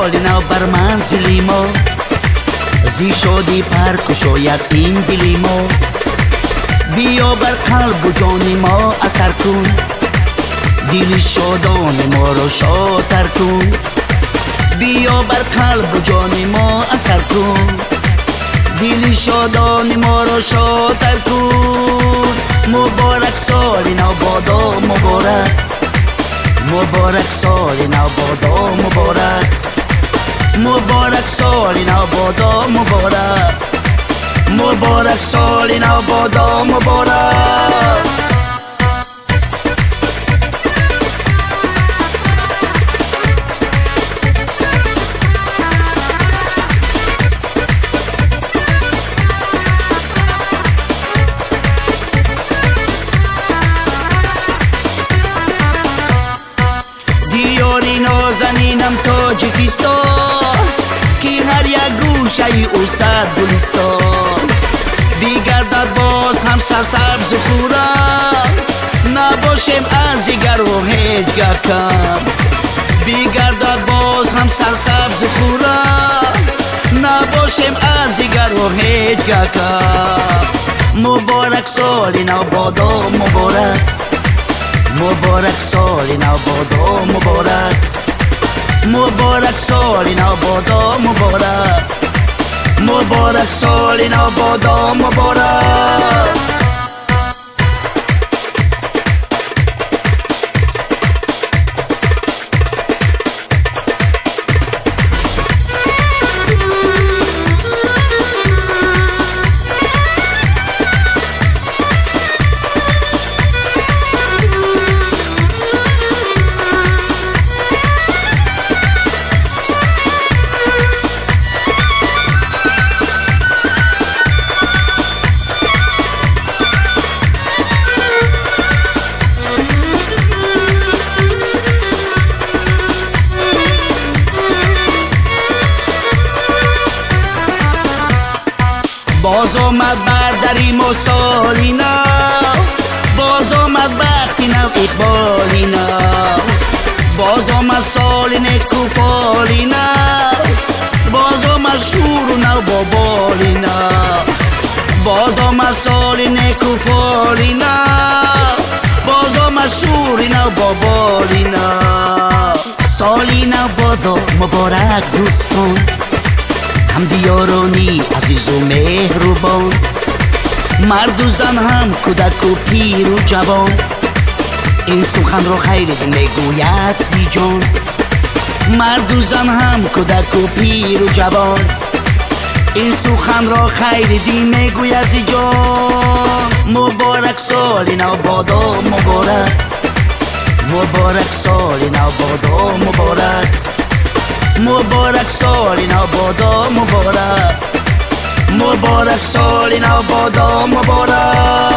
سال نو بر منزلی ما، زی شادی پر کشاید این دلی ما. بیا بر قلب و جان ما اثر کن، دل شادان ما را شادتر کن. بیا بر قلب و جان ما اثر کن، دل شادان ما را شادتر کن. مبارک سال نو بادا مبارک، مبارک سال نو بادا مبارک، مبارک سال نو بادا مبارک، مبارک سال نو بادا مبارک. دیاری نازنینم تاجیکستان، که هر یک گوشه او صد گلستان. بیگردد باز هم سرسبز و خورم، نباشیم از جگر و هیچگه کم. بیگردد باز هم سرسبز و خورم، نباشیم از جگر و هیچگه کم. مبارک سال نو بادا مبارک، مبارک سال نو بادا مبارک، مبارک سال نو بادا مبارک، مبارک سال نو بادا مبارک. باز آمد بردری ما سالی نو، باز آمد بختی نو اقبالی نو. باز آمد سال نیکو فالی نو، باز آمد شور و نو بابالی نو. باز آمد سال نیکو فالی نو، باز آمد شور نو بابالی نو. سالی نو بادا مبارک دوستان، هم دیارانی عزیز و مهربان. مرد و زن هم کودک و پیر و جوان، این سخن را خیر میگوید زی جان. مرد و زن هم کودک و پیر و جوان، این سخن را خیر دی میگوید زی جان. مبارک سال نو بادا مبارک، مبارک سال نو بادا مبارک، مبارک سال نو بادا مبارک، مبارک سال نو بادا مبارک.